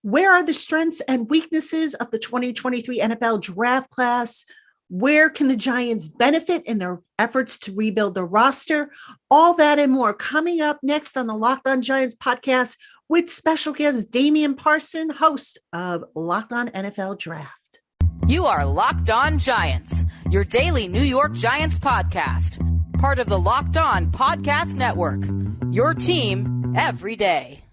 Where are the strengths and weaknesses of the 2023 NFL draft class? Where can the Giants benefit in their efforts to rebuild their roster? All that and more coming up next on the Locked On Giants podcast with special guest Damian Parson, host of Locked On NFL Draft. You are Locked On Giants, your daily New York Giants podcast, part of the Locked On Podcast Network, your team every day.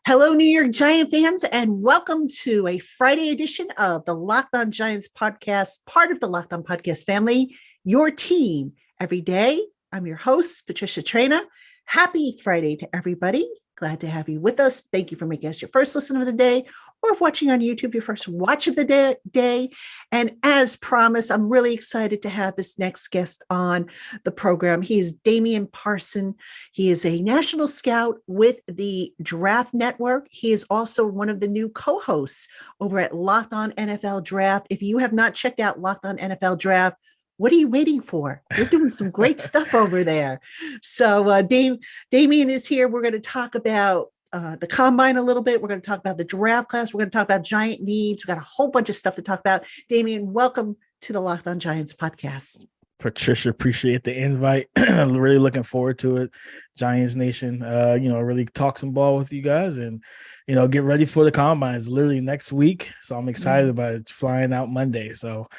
Hello, New York Giant fans, and welcome to a Friday edition of the Locked On Giants podcast, part of the Locked On Podcast family, your team every day. I'm your host, Patricia Traina. Happy Friday to everybody. Glad to have you with us. Thank you for making us your first listen of the day, or if watching on YouTube, your first watch of the day. And as promised, I'm really excited to have this next guest on the program. He is Damian Parson. He is a national scout with the Draft Network. He is also one of the new co-hosts over at Locked On NFL Draft. If you have not checked out Locked On NFL Draft, what are you waiting for? You're doing some great stuff over there. So Damian is here. We're going to talk about the combine a little bit. We're going to talk about the draft class. We're going to talk about Giant needs. We've got a whole bunch of stuff to talk about. Damian, welcome to the Locked On Giants podcast. Patricia, appreciate the invite. I'm really looking forward to it. Giants Nation, really talk some ball with you guys and, get ready for the combine. It's literally next week. So I'm excited about it, flying out Monday. So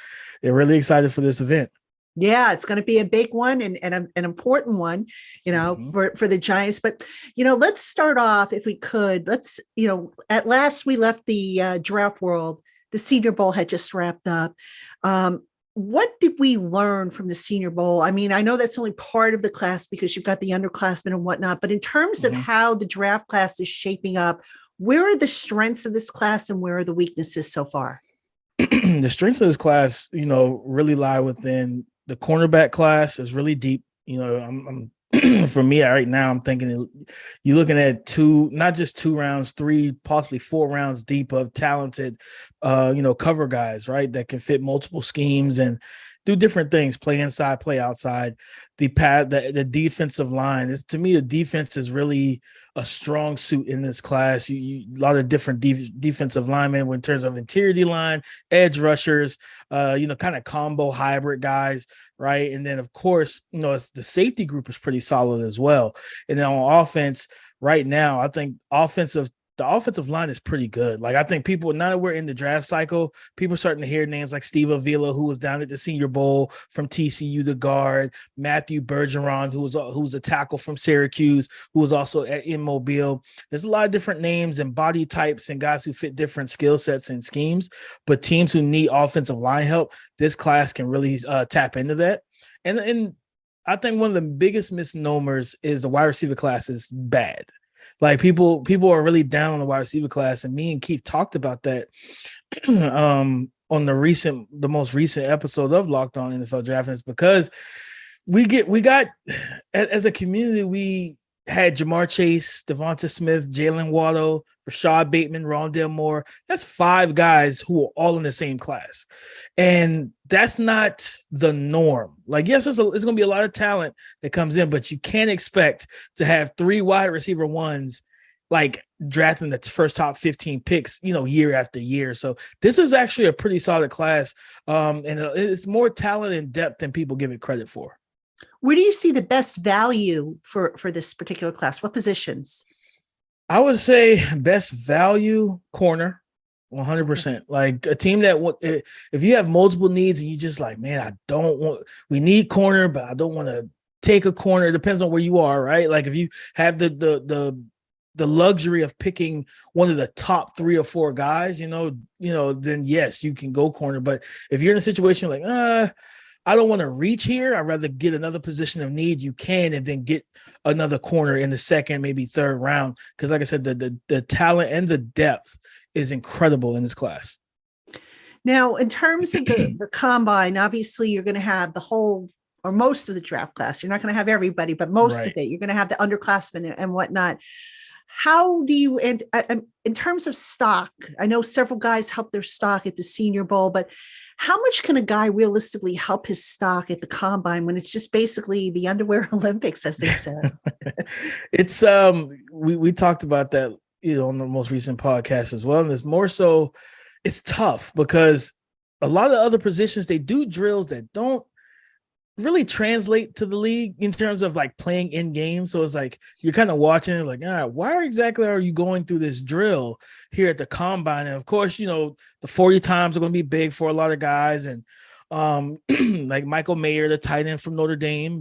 they're really excited for this event. Yeah, it's going to be a big one and an important one, for the Giants. But, let's start off, if we could. At last we left the draft world. The Senior Bowl had just wrapped up. What did we learn from the Senior Bowl? I mean, I know that's only part of the class because you've got the underclassmen and whatnot, but in terms of how the draft class is shaping up, where are the strengths of this class and where are the weaknesses so far? The strengths of this class, really lie within the cornerback class. Is really deep. I'm for me right now, I'm thinking you're looking at not just 2 rounds, 3, possibly 4 rounds deep of talented, cover guys, right? That can fit multiple schemes and do different things, play inside, play outside. The defensive line is, to me, the defense is really a strong suit in this class. A lot of different defensive linemen in terms of interior D-line, edge rushers, kind of combo hybrid guys, right? And then, of course, the safety group is pretty solid as well. And then on offense, right now, I think the offensive line is pretty good. Like, I think people, now that we're in the draft cycle, people are starting to hear names like Steve Avila, who was down at the Senior Bowl from TCU, the guard, Matthew Bergeron, who was a tackle from Syracuse, who was also in Mobile. There's a lot of different names and body types and guys who fit different skill sets and schemes, but teams who need offensive line help, this class can really tap into that. And I think one of the biggest misnomers is the wide receiver class is bad. Like, people are really down on the wide receiver class, and me and Keith talked about that on the most recent episode of Locked On NFL Draft. And it's because we got as a community, we had Jamar Chase, Devonta Smith, Jalen Waddle, Rashad Bateman, Rondale Moore. That's 5 guys who are all in the same class. And that's not the norm. Like, yes, it's going to be a lot of talent that comes in, but you can't expect to have 3 wide receiver ones, like, drafting the first top 15 picks, year after year. So this is actually a pretty solid class. And it's more talent and depth than people give it credit for. Where do you see the best value for this particular class? What positions? I would say best value corner, 100%. Like, a team that if you have multiple needs and you just like, man, we need corner, but I don't want to take a corner. It depends on where you are, right? Like, if you have the luxury of picking one of the top 3 or 4 guys, then yes, you can go corner. But if you're in a situation like, I don't want to reach here, I'd rather get another position of need, you can, and then get another corner in the second, maybe 3rd round. Because like I said, the talent and the depth is incredible in this class. Now, in terms of the combine, obviously you're going to have the whole or most of the draft class. You're not going to have everybody, but most of it. You're going to have the underclassmen and whatnot. how do you, and in terms of stock, I know several guys help their stock at the Senior Bowl, but how much can a guy realistically help his stock at the combine when it's just basically the underwear Olympics, as they said? It's we talked about that, on the most recent podcast as well. And it's more so, it's tough because a lot of other positions, they do drills that don't really translate to the league in terms of like playing in games. So it's like you're kind of watching it like, why exactly are you going through this drill here at the combine? And of course, the 40 times are going to be big for a lot of guys. And like Michael Mayer, the tight end from Notre Dame,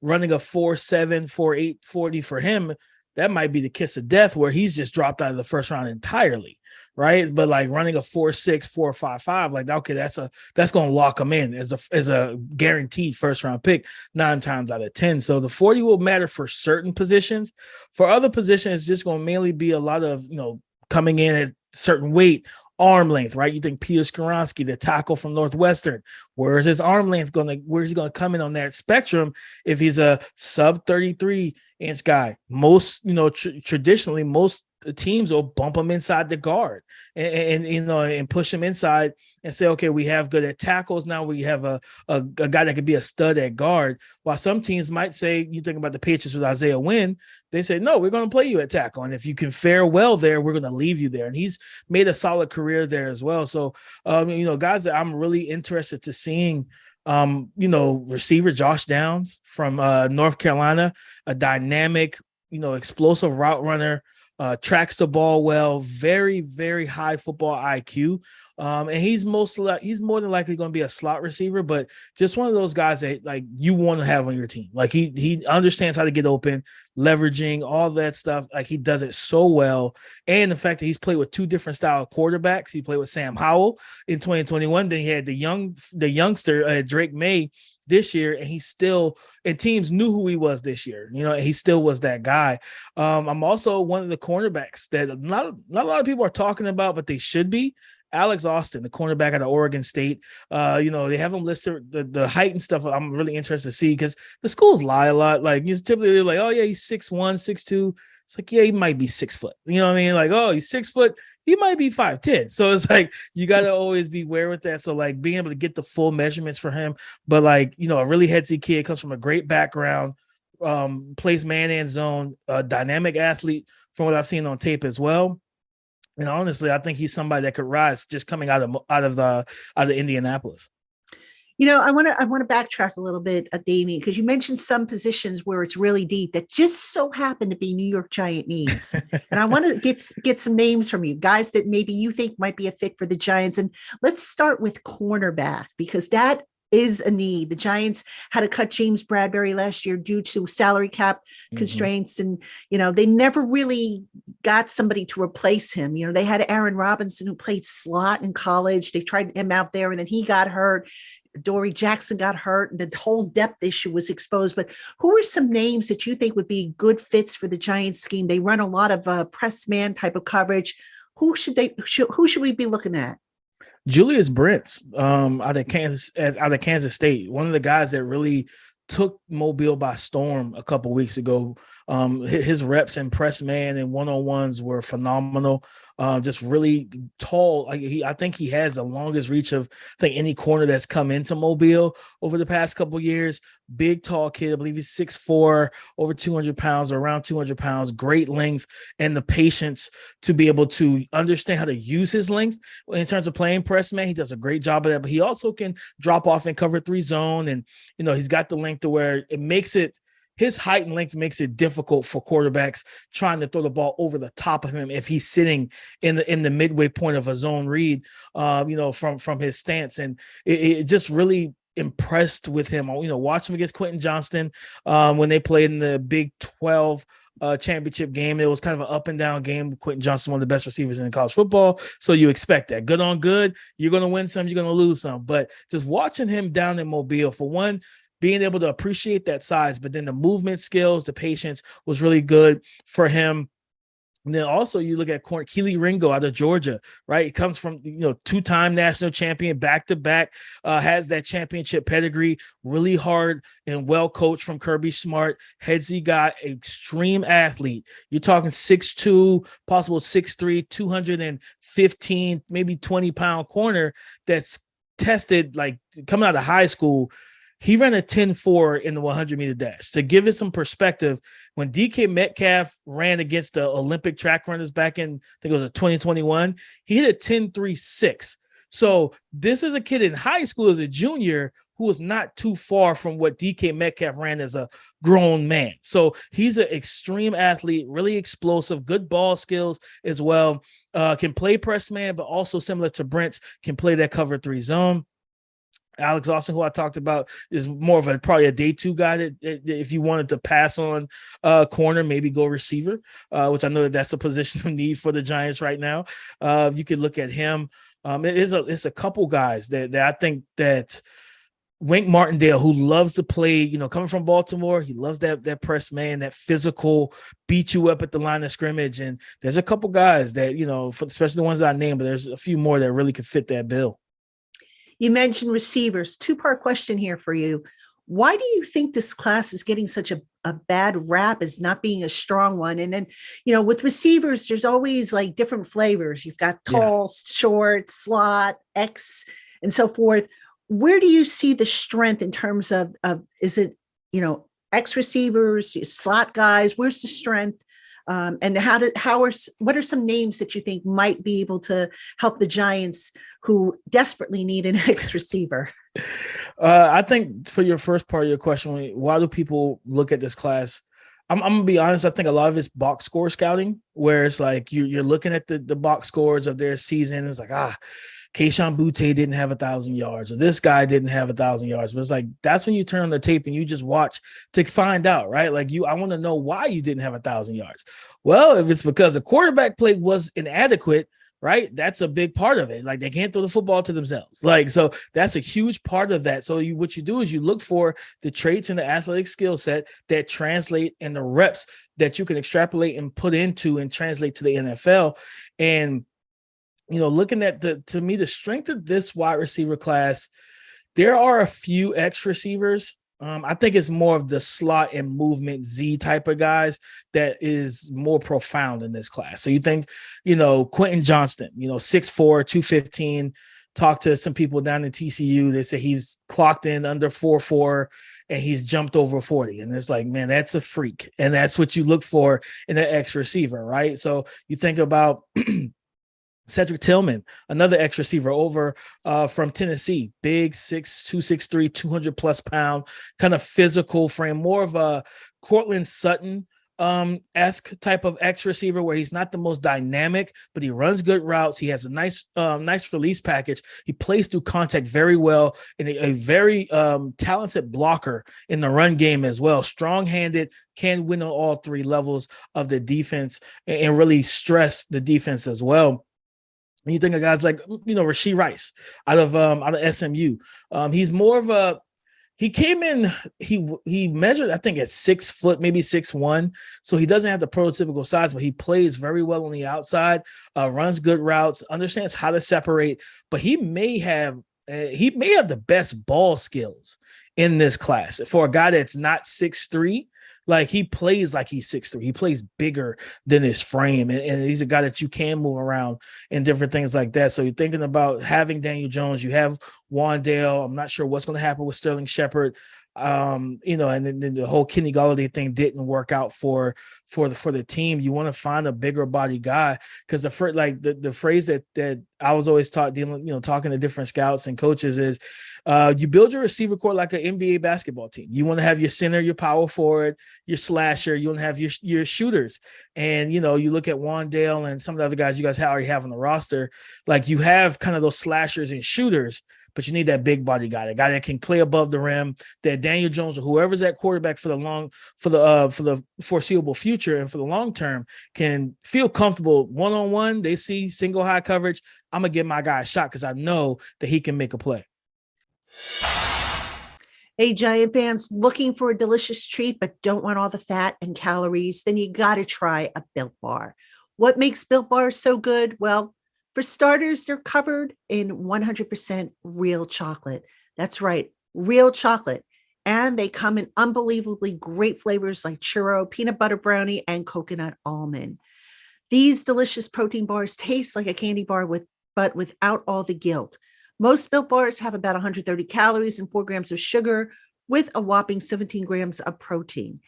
running a 4.7, 4.8 40 for him, that might be the kiss of death where he's just dropped out of the first round entirely. Right. But like running a 4.6, 4.55, like, okay, that's going to lock him in as a guaranteed first round pick 9 times out of 10. So the 40 will matter for certain positions. For other positions, it's just going to mainly be a lot of, coming in at certain weight, arm length, right? You think Peter Skoronski, the tackle from Northwestern, where is his arm length where's he going to come in on that spectrum if he's a sub 33-inch guy? Most, traditionally, most teams will bump him inside the guard and push him inside and say, okay, we have good at tackles. Now we have a guy that could be a stud at guard. While some teams might say, you think about the Patriots with Isaiah Wynn, they say, no, we're going to play you at tackle. And if you can fare well there, we're going to leave you there. And he's made a solid career there as well. So, guys that I'm really interested to seeing, receiver Josh Downs from North Carolina, a dynamic, explosive route runner, tracks the ball well, very, very high football IQ. And he's more than likely going to be a slot receiver, but just one of those guys that like you want to have on your team. Like he understands how to get open, leveraging all that stuff. Like he does it so well. And the fact that he's played with 2 different style of quarterbacks. He played with Sam Howell in 2021. Then he had the youngster Drake May this year, and teams knew who he was this year. He still was that guy. I'm also one of the cornerbacks that not a lot of people are talking about, but they should be. Alex Austin, the cornerback out of Oregon State. They have him listed, the height and stuff. I'm really interested to see because the schools lie a lot. Like he's typically like, oh yeah, he's 6'1", 6'2". It's like, yeah, he might be 6 foot. You know what I mean? Like, oh, he's 6 foot. He might be 5'10". So it's like, you got to always be aware with that. So like being able to get the full measurements for him, but like, a really headsy kid, comes from a great background, plays man and zone, a dynamic athlete from what I've seen on tape as well. And honestly, I think he's somebody that could rise just coming out of Indianapolis. I want to backtrack a little bit, Damian, because you mentioned some positions where it's really deep that just so happen to be New York Giant needs. And I want to get some names from you, guys that maybe you think might be a fit for the Giants. And let's start with cornerback, because that is a need. The Giants had to cut James Bradbury last year due to salary cap constraints. And, they never really got somebody to replace him. They had Aaron Robinson who played slot in college. They tried him out there and then he got hurt. Dory Jackson got hurt and the whole depth issue was exposed. But who are some names that you think would be good fits for the Giants scheme? They run a lot of press man type of coverage. Who should we be looking at? Julius Brents out of Kansas State, one of the guys that really took Mobile by storm a couple weeks ago. His reps in press man and one-on-ones were phenomenal. Just really tall. I think he has the longest reach of any corner that's come into Mobile over the past couple of years. Big, tall kid. I believe he's 6'4", over 200 pounds, or around 200 pounds. Great length and the patience to be able to understand how to use his length in terms of playing press man. He does a great job of that, but he also can drop off and cover 3 zone. And, he's got the length to where it makes it, his height and length makes it difficult for quarterbacks trying to throw the ball over the top of him if he's sitting in the midway point of a zone read, from his stance. And it just really impressed with him. Watch him against Quentin Johnston when they played in the Big 12 championship game. It was kind of an up and down game. Quentin Johnston, one of the best receivers in college football. So you expect that. Good on good. You're going to win some, you're going to lose some. But just watching him down in Mobile, for one, being able to appreciate that size, but then the movement skills, the patience was really good for him. And then also you look at Keely Ringo out of Georgia, right? He comes from, two-time national champion, back-to-back, has that championship pedigree, really hard and well coached from Kirby Smart, headsy guy, extreme athlete. You're talking 6'2", possible 6'3", 215, maybe 20-pound corner that's tested like coming out of high school. He ran a 10.4 in the 100-meter dash. To give it some perspective, when DK Metcalf ran against the Olympic track runners back in, I think it was 2021, he hit a 10.36. So this is a kid in high school as a junior who was not too far from what DK Metcalf ran as a grown man. So he's an extreme athlete, really explosive, good ball skills as well. Can play press man, but also similar to Brent's, can play that cover 3 zone. Alex Austin, who I talked about, is more of probably a day 2 guy that if you wanted to pass on corner, maybe go receiver, which I know that's a position of need for the Giants right now. You could look at him. It's a couple guys that I think that Wink Martindale, who loves to play, coming from Baltimore, he loves that press man, that physical, beat you up at the line of scrimmage. And there's a couple guys that, especially the ones I named, but there's a few more that really could fit that bill. You mentioned receivers. 2-part question here for you. Why do you think this class is getting such a bad rap as not being a strong one? And then, with receivers, there's always like different flavors. You've got tall, short, slot, X, and so forth. Where do you see the strength in terms of is it, X receivers, slot guys? Where's the strength? And what are some names that you think might be able to help the Giants who desperately need an X receiver? I think for your first part of your question, why do people look at this class? I'm going to be honest. I think a lot of it's box score scouting, where it's like you're looking at the box scores of their season. It's like, Kayshon Boutte didn't have 1,000 yards, or this guy didn't have 1,000 yards. But it's like, that's when you turn on the tape and you just watch to find out, right? Like I want to know why you didn't have 1,000 yards. Well, if it's because the quarterback play was inadequate, right? That's a big part of it. Like, they can't throw the football to themselves. Like, so that's a huge part of that. So what you do is you look for the traits in the athletic skill set that translate in the reps that you can extrapolate and put into and translate to the NFL. And looking at to me, the strength of this wide receiver class, there are a few X receivers. I think it's more of the slot and movement Z type of guys that is more profound in this class. So you think, Quentin Johnston, 6'4", 215, talked to some people down in TCU. They say he's clocked in under 4.4 and he's jumped over 40. And it's like, man, that's a freak. And that's what you look for in an X receiver, right? So you think about Cedric Tillman, another X receiver over from Tennessee, big 6'2", 6'3", 200 plus pound, kind of physical frame, more of a Cortland Sutton esque type of X receiver, where he's not the most dynamic, but he runs good routes. He has a nice release package. He plays through contact very well, and a very talented blocker in the run game as well. Strong-handed, can win on all 3 levels of the defense and really stress the defense as well. And you think of guys like, Rashee Rice out of SMU. He's more of he came in, he measured, I think, at 6 foot, maybe 6'1". So he doesn't have the prototypical size, but he plays very well on the outside, runs good routes, understands how to separate, but he may have the best ball skills in this class for a guy that's not 6'3". Like, he plays like he's 6'3". He plays bigger than his frame. And he's a guy that you can move around and different things like that. So you're thinking about having Daniel Jones. You have Wandale. I'm not sure what's going to happen with Sterling Shepard. And then the whole Kenny Golladay thing didn't work out for the team. You want to find a bigger body guy, because the phrase that I was always taught talking to different scouts and coaches is you build your receiver core like an NBA basketball team. You want to have your center, your power forward, your slasher. You want to have your shooters. And you look at Wandale and some of the other guys you guys already have on the roster. Like, you have kind of those slashers and shooters, but you need that big body guy, that guy that can play above the rim, that Daniel Jones or whoever's at quarterback for the foreseeable future and for the long term can feel comfortable one-on-one. They see single high coverage. I'm going to give my guy a shot because I know that he can make a play. Hey, Giant fans, looking for a delicious treat but don't want all the fat and calories? Then you got to try a Built Bar. What makes Built Bars so good? Well, for starters, they're covered in 100% real chocolate. That's right, real chocolate. And they come in unbelievably great flavors like churro, peanut butter brownie, and coconut almond. These delicious protein bars taste like a candy bar but without all the guilt. Most Built Bars have about 130 calories and 4 grams of sugar with a whopping 17 grams of protein.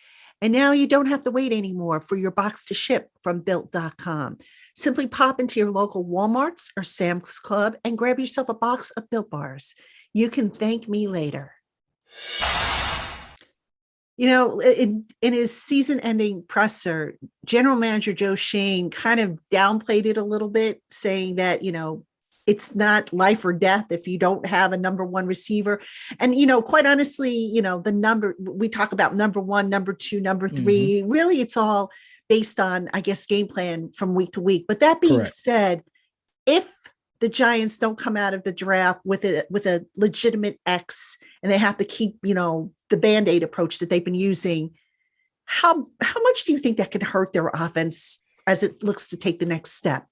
And now you don't have to wait anymore for your box to ship from built.com. Simply pop into your local Walmarts or Sam's Club and grab yourself a box of Built Bars. You can thank me later. In his season-ending presser, General Manager Joe Shane kind of downplayed it a little bit, saying that, it's not life or death if you don't have a number one receiver. And, quite honestly, the number, we talk about number one, number two, number three, really it's all based on, I guess, game plan from week to week. But that being said, if the Giants don't come out of the draft with a legitimate X and they have to keep, the Band-Aid approach that they've been using, how much do you think that could hurt their offense as it looks to take the next step?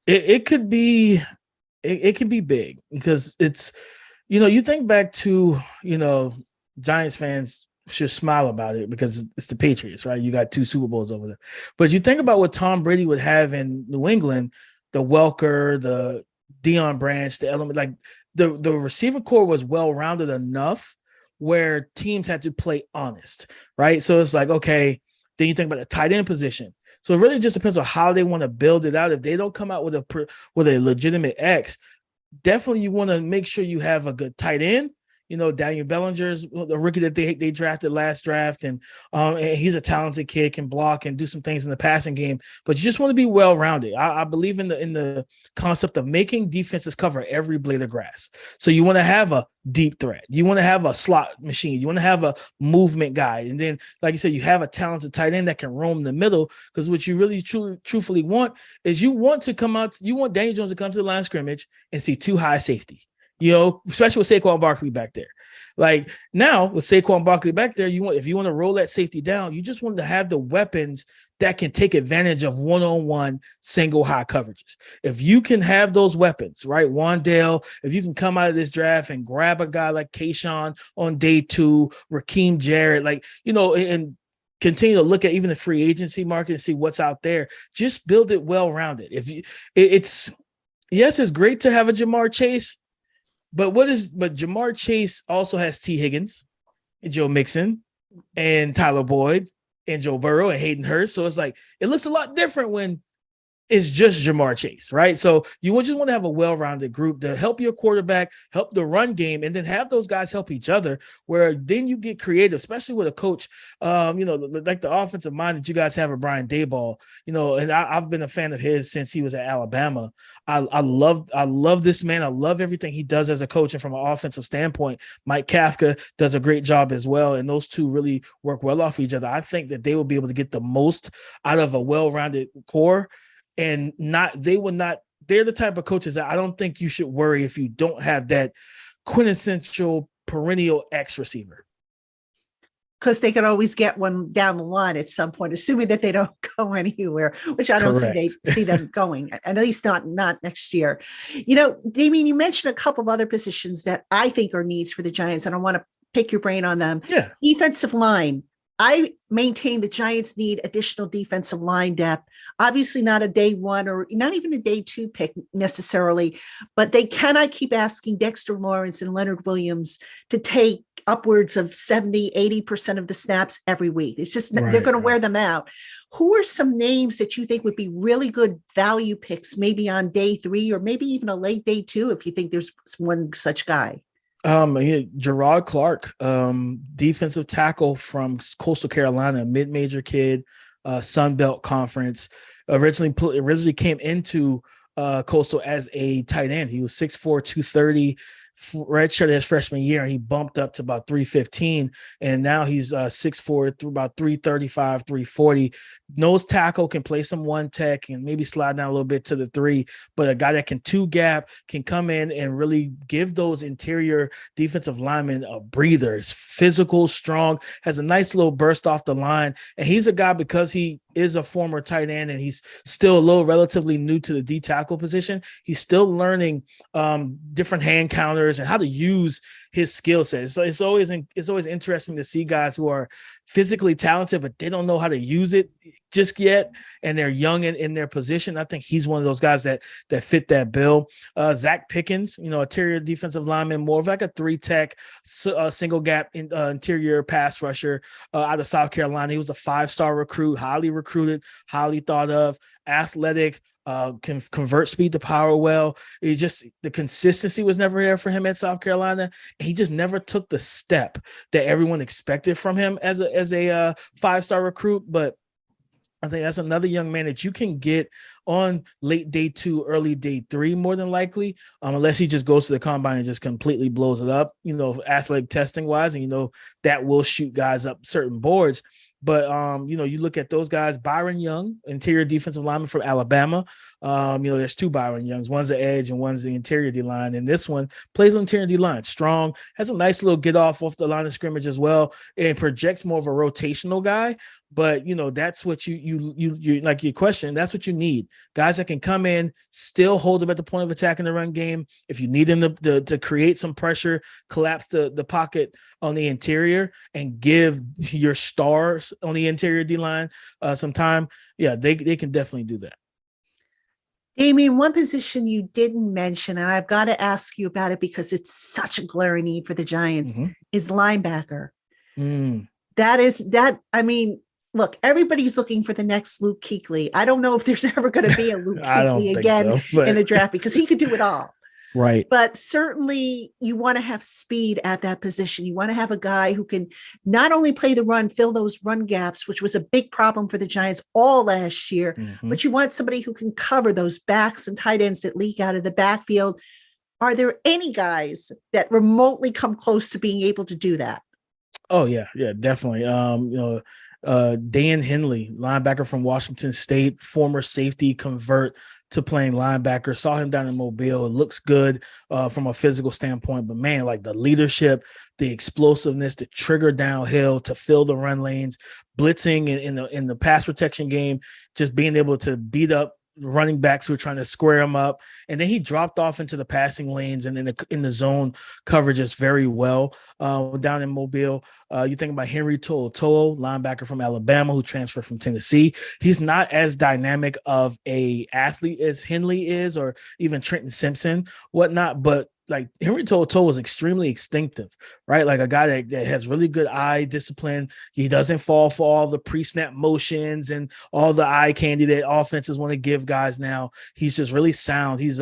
It could be big because it's, you think back to, Giants fans should smile about it because it's the Patriots, right? You got 2 Super Bowls over there. But you think about what Tom Brady would have in New England, the Welker, the Deion Branch, the element, like the receiver core was well-rounded enough where teams had to play honest, right? So it's like, okay, then you think about the tight end position. So it really just depends on how they want to build it out. If they don't come out with a legitimate X, definitely you want to make sure you have a good tight end. Daniel Bellinger's the rookie that they drafted last draft, and he's a talented kid, can block and do some things in the passing game. But you just want to be well-rounded. I believe in the concept of making defenses cover every blade of grass. So you want to have a deep threat. You want to have a slot machine. You want to have a movement guy. And then, like you said, you have a talented tight end that can roam the middle, because what you really truthfully want is you want Daniel Jones to come to the line of scrimmage and see 2 high safety. Especially with Saquon Barkley back there. Like now with Saquon Barkley back there, if you want to roll that safety down, you just want to have the weapons that can take advantage of one-on-one single high coverages. If you can have those weapons, right? Wandale, if you can come out of this draft and grab a guy like Kayshawn on day 2, Raheem Jarrett, and continue to look at even the free agency market and see what's out there. Just build it well-rounded. It's great to have a Jamar Chase. But Jamar Chase also has T. Higgins and Joe Mixon and Tyler Boyd and Joe Burrow and Hayden Hurst. So it's like, it looks a lot different when it's just Jamar Chase, right? So you just want to have a well-rounded group to help your quarterback, help the run game, and then have those guys help each other, where then you get creative, especially with a coach, like the offensive mind that you guys have with Brian Daboll, and I've been a fan of his since he was at Alabama. I love this man. I love everything he does as a coach. And from an offensive standpoint, Mike Kafka does a great job as well. And those two really work well off each other. I think that they will be able to get the most out of a well-rounded core. And they're the type of coaches that I don't think you should worry if you don't have that quintessential perennial X receiver. Because they could always get one down the line at some point, assuming that they don't go anywhere, which I don't see them going, at least not next year. Damian, you mentioned a couple of other positions that I think are needs for the Giants, and I want to pick your brain on them. Yeah. Defensive line. I maintain the Giants need additional defensive line depth. Obviously not a day 1 or not even a day 2 pick necessarily, but they cannot keep asking Dexter Lawrence and Leonard Williams to take upwards of 70, 80% of the snaps every week. It's just, they're going to wear them out. Who are some names that you think would be really good value picks, maybe on day 3 or maybe even a late day 2, if you think there's one such guy? Gerard Clark, defensive tackle from Coastal Carolina, mid-major kid, Sun Belt Conference. Originally came into Coastal as a tight end. He was 6'4", 230, redshirt his freshman year, and he bumped up to about 315, and now he's 6'4", about 335, 340. Nose tackle, can play some one tech and maybe slide down a little bit to the three, but a guy that can two gap, can come in and really give those interior defensive linemen a breather. Is physical, strong, has a nice little burst off the line, and he's a guy, because he is a former tight end and he's still a little relatively new to the D tackle position. He's still learning different hand counters and how to use his skill set. So it's always interesting to see guys who are physically talented, but they don't know how to use it just yet, and they're young in their position. I think he's one of those guys that fit that bill. Zach Pickens, interior defensive lineman, more of like a three tech, single gap interior pass rusher out of South Carolina. He was a 5-star recruit, highly recruited, highly thought of, athletic, can convert speed to power well. It just, the consistency was never there for him at South Carolina, and he just never took the step that everyone expected from him as a 5-star recruit. But I think that's another young man that you can get on late day 2, early day 3, more than likely, unless he just goes to the combine and just completely blows it up, athletic testing wise, and that will shoot guys up certain boards. But, you look at those guys, Byron Young, interior defensive lineman from Alabama. There's 2 Byron Youngs. One's the edge and one's the interior D-line. And this one plays on interior D-line. Strong, has a nice little get off the line of scrimmage as well, and projects more of a rotational guy. But, that's what you like your question. That's what you need. Guys that can come in, still hold them at the point of attack in the run game. If you need them to create some pressure, collapse the pocket on the interior and give your stars on the interior D-line some time, yeah, they can definitely do that. Damian, one position you didn't mention, and I've got to ask you about it because it's such a glaring need for the Giants, is linebacker. Look, everybody's looking for the next Luke Kuechly. I don't know if there's ever going to be a Luke Kuechly again in the draft, because he could do it all. Right. But certainly you want to have speed at that position. You want to have a guy who can not only play the run, fill those run gaps, which was a big problem for the Giants all last year, but you want somebody who can cover those backs and tight ends that leak out of the backfield. Are there any guys that remotely come close to being able to do that? Oh, yeah, definitely. Dan Henley, linebacker from Washington State, former safety, convert to playing linebacker. Saw him down in Mobile. It looks good from a physical standpoint, but man, like the leadership, the explosiveness, the trigger downhill to fill the run lanes, blitzing in the pass protection game, just being able to beat up running backs who are trying to square him up. And then he dropped off into the passing lanes and in the zone coverages very well down in Mobile. You think about Henry To'o, linebacker from Alabama who transferred from Tennessee. He's not as dynamic of a athlete as Henley is, or even Trenton Simpson, whatnot, but like Henry To'o is extremely instinctive, right? Like a guy that has really good eye discipline. He doesn't fall for all the pre-snap motions and all the eye candy that offenses want to give guys now. He's just really sound. He's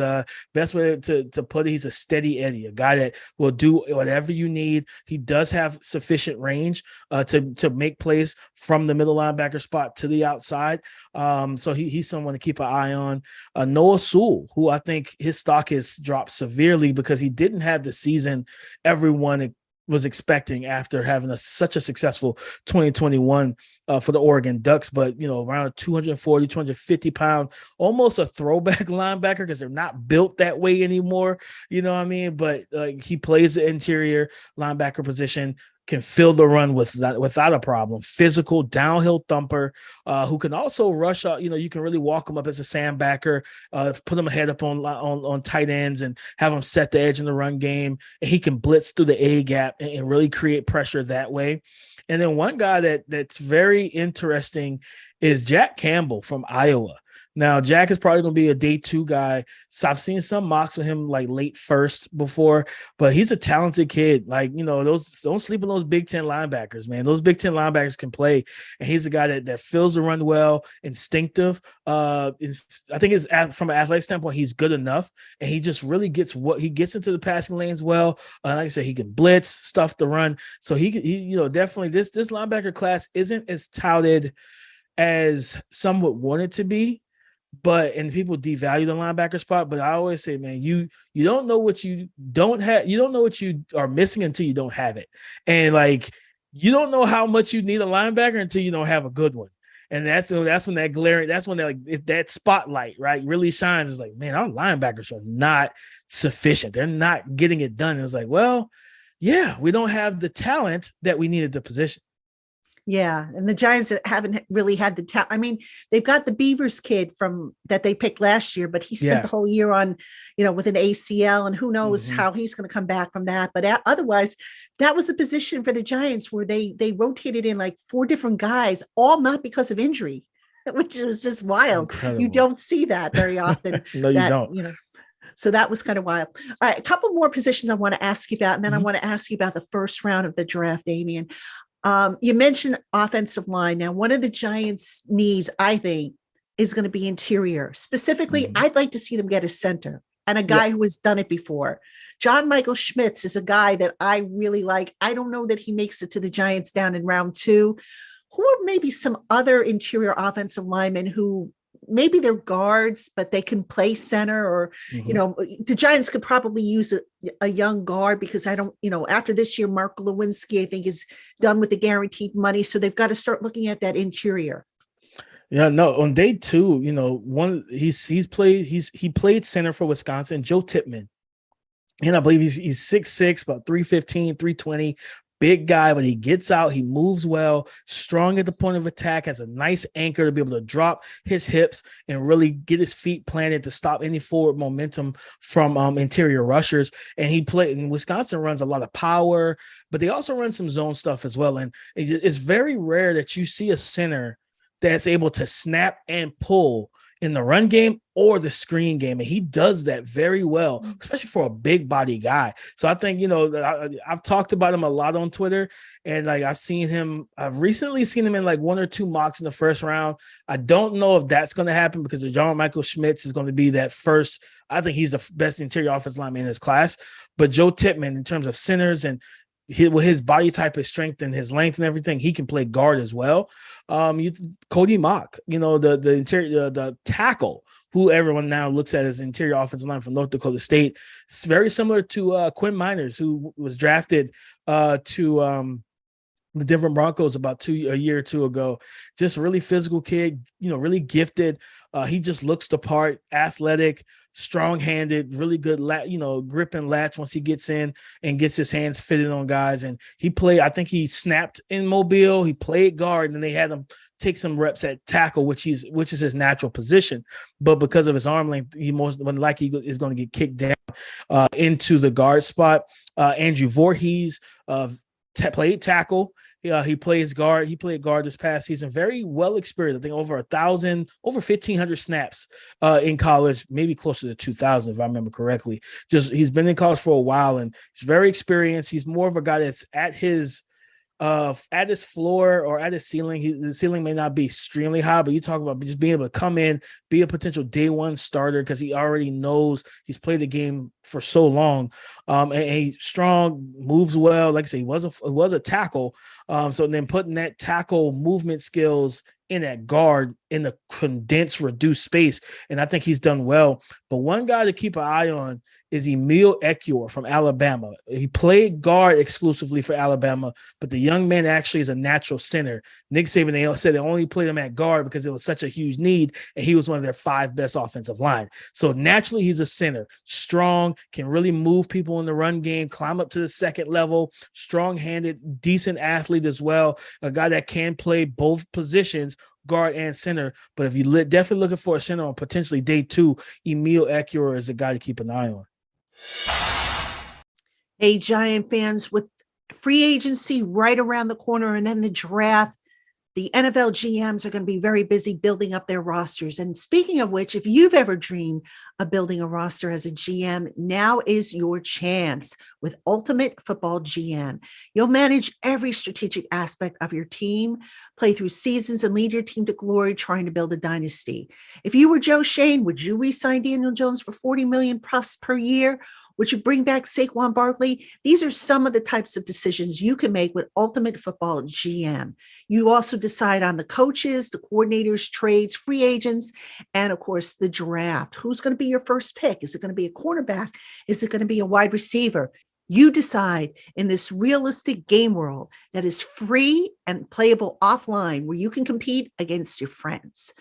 best way to put it, he's a steady Eddie, a guy that will do whatever you need. He does have sufficient range to make plays from the middle linebacker spot to the outside. So he's someone to keep an eye on. Noah Sewell, who I think his stock has dropped severely because he didn't have the season everyone was expecting after having such a successful 2021 for the Oregon Ducks. But, around 240, 250 pound, almost a throwback linebacker because they're not built that way anymore. You know what I mean? But he plays the interior linebacker position, can fill the run without a problem. Physical, downhill thumper, who can also rush out. You can really walk him up as a sandbacker, put him ahead up on tight ends and have him set the edge in the run game. And he can blitz through the A gap and really create pressure that way. And then one guy that's very interesting is Jack Campbell from Iowa. Now, Jack is probably going to be a day 2 guy. So I've seen some mocks with him like late first before, but he's a talented kid. Like, those don't sleep on those Big Ten linebackers, man. Those Big Ten linebackers can play. And he's a guy that fills the run well, instinctive. I think from an athletic standpoint, he's good enough. And he just really gets into the passing lanes well. Like I said, he can blitz, stuff the run. So he definitely this linebacker class isn't as touted as some would want it to be. and people devalue the linebacker spot. But I always say, man, you don't know what you don't have. You don't know what you are missing until you don't have it. And like, you don't know how much you need a linebacker until you don't have a good one. And that's when that glaring, that's when that spotlight, right, really shines. It's like, man, our linebackers are not sufficient. They're not getting it done. And it's like, well, yeah, we don't have the talent that we need at the position. Yeah, and the Giants haven't really had the talent. I mean, they've got the Beavers kid from that they picked last year, but he spent the whole year on, with an ACL, and who knows how he's going to come back from that. But otherwise, that was a position for the Giants where they rotated in like 4 different guys, all not because of injury, which was just wild. Incredible. You don't see that very often. No, you don't. So that was kind of wild. All right, a couple more positions I want to ask you about, and then I want to ask you about the first round of the draft, Damian. You mentioned offensive line. Now, one of the Giants' needs, I think, is going to be interior. Specifically, I'd like to see them get a center and a guy who has done it before. John Michael Schmitz is a guy that I really like. I don't know that he makes it to the Giants down in round 2. Who are maybe some other interior offensive linemen who maybe they're guards, but they can play center, or, the Giants could probably use a young guard, because I don't, after this year, Mark Lewinsky, I think, is done with the guaranteed money. So they've got to start looking at that interior. Yeah, no, on day 2, he played center for Wisconsin, Joe Tippmann. And I believe he's 6'6", about 315, 320. Big guy, but he gets out, he moves well, strong at the point of attack, has a nice anchor to be able to drop his hips and really get his feet planted to stop any forward momentum from interior rushers. And Wisconsin runs a lot of power, but they also run some zone stuff as well. And it's very rare that you see a center that's able to snap and pull in the run game or the screen game. And he does that very well, especially for a big body guy. So I think, I've talked about him a lot on Twitter, and like I've recently seen him in like 1 or 2 mocks in the first round. I don't know if that's going to happen, because John Michael Schmitz is going to be that first. I think he's the best interior offensive lineman in his class, but Joe Tippmann, in terms of centers and with his body type, his strength and his length and everything, he can play guard as well. Cody Mock, the interior, the tackle, who everyone now looks at as interior offensive line from North Dakota State. It's very similar to Quinn Miners, who was drafted to the Denver Broncos about a year or 2 ago. Just really physical kid, really gifted. He just looks the part, athletic, strong-handed, really good, grip and latch once he gets in and gets his hands fitted on guys. And I think he snapped in Mobile. He played guard, and they had him take some reps at tackle, which is his natural position. But because of his arm length, he most likely is going to get kicked down into the guard spot. Andrew Voorhees played tackle. He plays guard. He played guard this past season. Very well experienced. I think over 1,500 snaps in college, maybe closer to 2,000 if I remember correctly. He's been in college for a while, and he's very experienced. He's more of a guy that's at his floor or at his ceiling. The ceiling may not be extremely high, but you talk about just being able to come in, be a potential day 1 starter, because he already knows he's played the game for so long. And he's strong, moves well. Like I say, he was a tackle. So then putting that tackle movement skills in at guard in the condensed, reduced space, and I think he's done well. But one guy to keep an eye on is Emil Ekiyor from Alabama. He played guard exclusively for Alabama, but the young man actually is a natural center. Nick Saban said they only played him at guard because it was such a huge need, and he was one of their 5 best offensive line. So naturally, he's a center, strong, can really move people in the run game, climb up to the second level, strong-handed, decent athlete as well, a guy that can play both positions, guard and center. But if you're definitely looking for a center on potentially day 2, Emil Ekiyor is a guy to keep an eye on. Hey, Giant fans, with free agency right around the corner and then the draft, the NFL GMs are going to be very busy building up their rosters. And speaking of which, if you've ever dreamed of building a roster as a GM, now is your chance with Ultimate Football GM. You'll manage every strategic aspect of your team, play through seasons, and lead your team to glory trying to build a dynasty. If you were Joe Shane, would you re-sign Daniel Jones for $40 million plus per year? Would you bring back Saquon Barkley? These are some of the types of decisions you can make with Ultimate Football GM. You also decide on the coaches, the coordinators, trades, free agents, and of course, the draft. Who's going to be your first pick? Is it going to be a quarterback? Is it going to be a wide receiver? You decide in this realistic game world that is free and playable offline, where you can compete against your friends.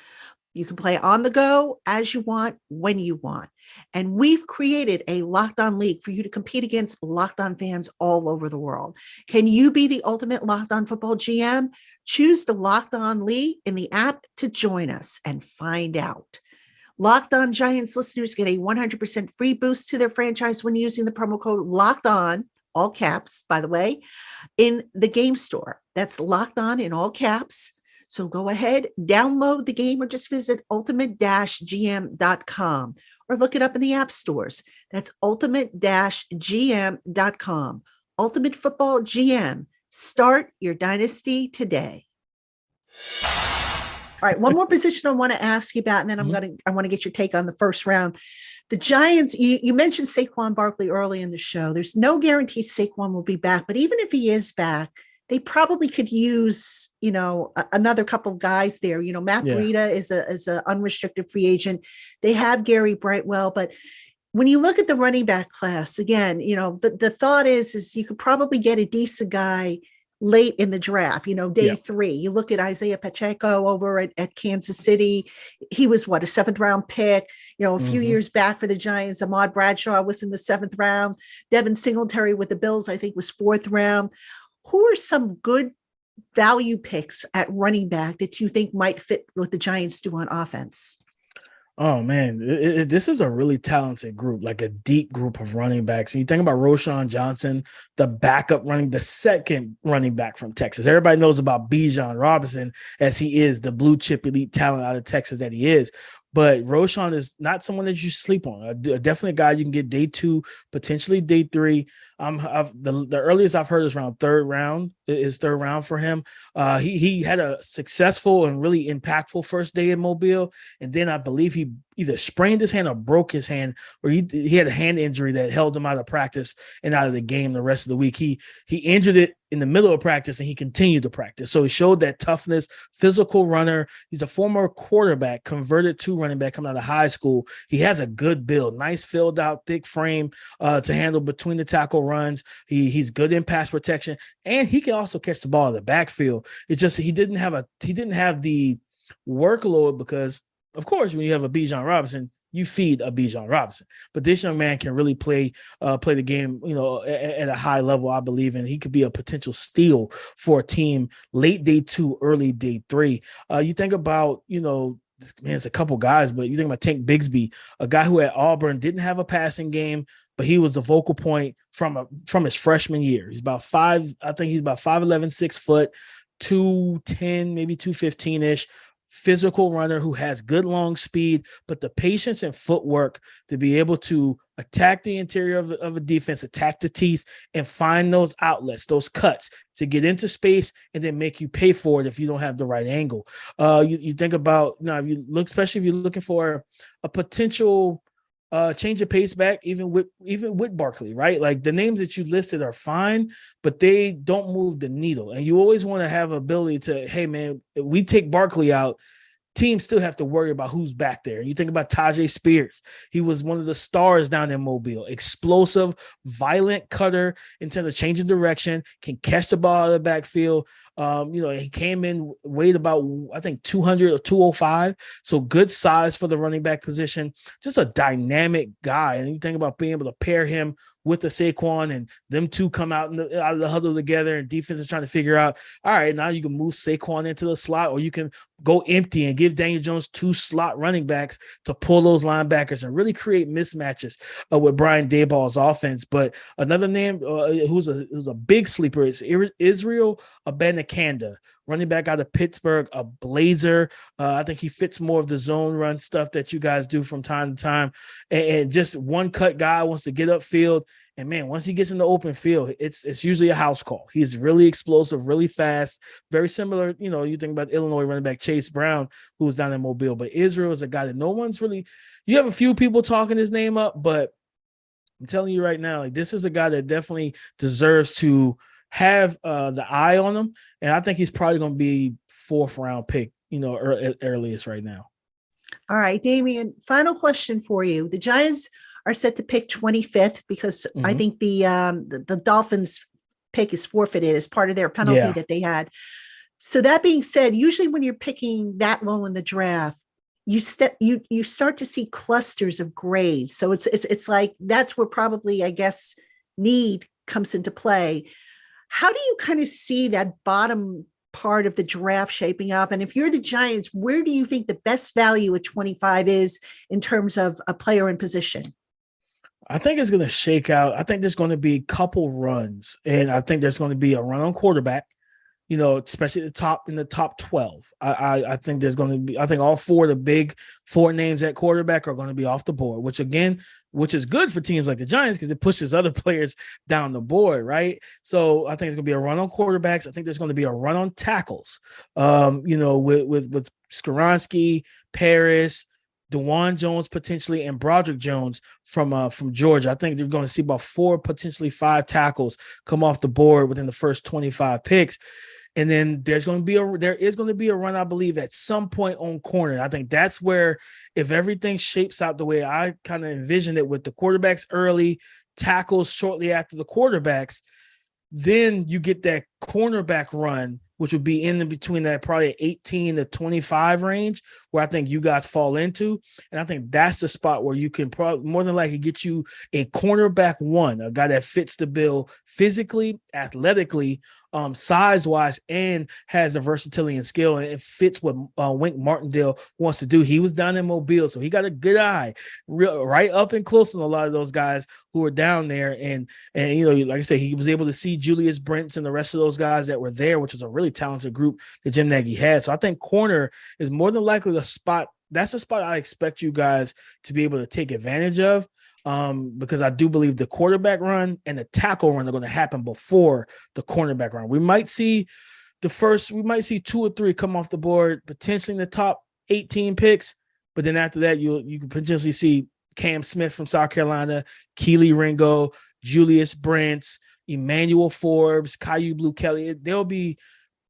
You can play on the go as you want, when you want. And we've created a Locked On League for you to compete against Locked On fans all over the world. Can you be the ultimate Locked On Football GM? Choose the Locked On League in the app to join us and find out. Locked On Giants listeners get a 100% free boost to their franchise when using the promo code Locked On, all caps, by the way, in the game store. That's Locked On in all caps. So go ahead, download the game, or just visit ultimate-gm.com or look it up in the app stores. That's ultimate-gm.com. Ultimate Football GM. Start your dynasty today. All right, one more position I want to ask you about, and then I want to get your take on the first round. The Giants, you mentioned Saquon Barkley early in the show. There's no guarantee Saquon will be back, but even if he is back, they probably could use, another couple of guys there. Matt Breida is a unrestricted free agent. They have Gary Brightwell, but when you look at the running back class, again, the thought is you could probably get a decent guy late in the draft, day 3. You look at Isaiah Pacheco over at Kansas City. He was a 7th round pick, a few years back for the Giants. Ahmad Bradshaw was in the 7th round. Devin Singletary with the Bills, I think, was 4th round. Who are some good value picks at running back that you think might fit what the Giants do on offense? Oh, man, this is a really talented group, like a deep group of running backs. And you think about Roschon Johnson, the second running back from Texas. Everybody knows about Bijan Robinson, as he is the blue chip elite talent out of Texas that he is. But Roschon is not someone that you sleep on. Definitely a guy you can get day 2, potentially day 3. The earliest I've heard is around 3rd round. Is 3rd round for him. He had a successful and really impactful first day in Mobile, and then I believe he either sprained his hand or broke his hand, or he had a hand injury that held him out of practice and out of the game the rest of the week. He injured it in the middle of practice, and he continued to practice. So he showed that toughness, physical runner. He's a former quarterback, converted to running back coming out of high school. He has a good build, nice filled out, thick frame to handle between the tackle runs. He's good in pass protection, and he can also catch the ball in the backfield. It's just he didn't have the workload because, of course, when you have a Bijan Robinson, you feed a Bijan Robinson. But this young man can really play the game, at a high level, I believe, and he could be a potential steal for a team late day 2, early day 3. You think about, it's a couple guys, but you think about Tank Bigsby, a guy who at Auburn didn't have a passing game, but he was the focal point from his freshman year. He's about 5'11", 6 foot, 210, maybe 215-ish. Physical runner who has good long speed, but the patience and footwork to be able to attack the interior of a defense, attack the teeth, and find those outlets, those cuts to get into space and then make you pay for it if you don't have the right angle. You think about, especially if you're looking for a potential change of pace back, even with Barkley, right? Like the names that you listed are fine, but they don't move the needle. And you always want to have ability to, hey man, if we take Barkley out, teams still have to worry about who's back there. You think about Tajay Spears. He was one of the stars down in Mobile. Explosive, violent cutter in terms of changing direction, can catch the ball out of the backfield. He came in, weighed about, I think, 200 or 205. So good size for the running back position. Just a dynamic guy. And you think about being able to pair him with the Saquon and them two come out of the huddle together, and defense is trying to figure out, all right, now you can move Saquon into the slot, or you can go empty and give Daniel Jones 2 slot running backs to pull those linebackers and really create mismatches with Brian Daboll's offense. But another name who's a big sleeper is Israel Abanikanda, running back out of Pittsburgh, a blazer. I think he fits more of the zone run stuff that you guys do from time to time. And just one cut guy, wants to get upfield. And man, once he gets in the open field, it's usually a house call. He's really explosive, really fast, very similar. You think about Illinois running back Chase Brown, who was down in Mobile. But Israel is a guy that no one's really – you have a few people talking his name up, but I'm telling you right now, like this is a guy that definitely deserves to have the eye on him. And I think he's probably going to be 4th round pick, earliest right now. All right, Damian, final question for you. The Giants are set to pick 25th because I think the Dolphins pick is forfeited as part of their penalty that they had. So that being said, usually when you're picking that low in the draft, you start to see clusters of grades. So it's like that's where probably, I guess, need comes into play. How do you kind of see that bottom part of the draft shaping up? And if you're the Giants, where do you think the best value at 25 is in terms of a player in position? I think it's going to shake out. I think there's going to be a couple runs, and I think there's going to be a run on quarterback, especially in the top 12. I think there's going to be, I think all the big 4 names at quarterback are going to be off the board, which is good for teams like the Giants because it pushes other players down the board, right? So I think it's going to be a run on quarterbacks. I think there's going to be a run on tackles, with Skoronski, Paris, DeJuan Jones potentially, and Broderick Jones from Georgia. I think they're going to see about 4, potentially 5 tackles come off the board within the first 25 picks. And then there is going to be a run, I believe, at some point on corner. I think that's where, if everything shapes out the way I kind of envisioned it, with the quarterbacks early, tackles shortly after the quarterbacks, then you get that cornerback run, which would be in between that probably 18 to 25 range, where I think you guys fall into. And I think that's the spot where you can probably more than likely get you a cornerback 1, a guy that fits the bill physically, athletically, size-wise, and has the versatility and skill, and it fits what Wink Martindale wants to do. He was down in Mobile, so he got a good eye, right up and close on a lot of those guys who were down there. And like I said, he was able to see Julius Brents and the rest of those guys that were there, which was a really talented group that Jim Nagy had. So I think corner is more than likely the spot. That's the spot I expect you guys to be able to take advantage of. Because I do believe the quarterback run and the tackle run are going to happen before the cornerback run. We might see 2 or 3 come off the board, potentially in the top 18 picks. But then after that, you can potentially see Cam Smith from South Carolina, Keely Ringo, Julius Brents, Emmanuel Forbes, Caillou Blue Kelly. There'll be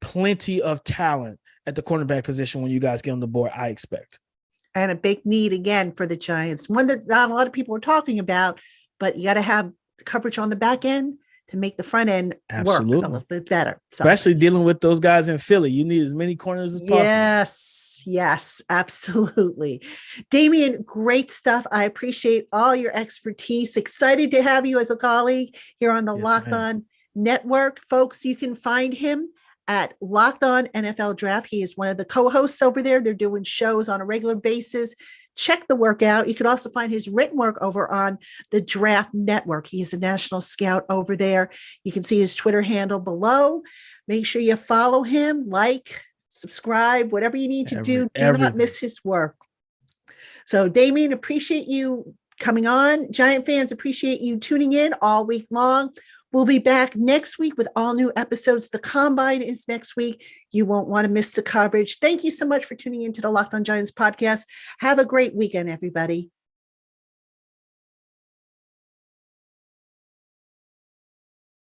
plenty of talent at the cornerback position when you guys get on the board, I expect. And a big need again for the Giants, one that not a lot of people are talking about, but you got to have coverage on the back end to make the front end work a little bit better. So, especially dealing with those guys in Philly, you need as many corners as possible. Yes, absolutely. Damian, great stuff. I appreciate all your expertise. Excited to have you as a colleague here on the Locked On Network. Folks, you can find him at Locked On NFL Draft. He is one of the co-hosts over there. They're doing shows on a regular basis. Check the work out. You can also find his written work over on the Draft Network. He's a national scout over there. You can see his Twitter handle below. Make sure you follow him, like, subscribe, whatever you need to do. Do not miss his work. So, Damian, appreciate you coming on. Giant fans, appreciate you tuning in all week long. We'll be back next week with all new episodes. The Combine is next week. You won't want to miss the coverage. Thank you so much for tuning into the Locked On Giants podcast. Have a great weekend, everybody.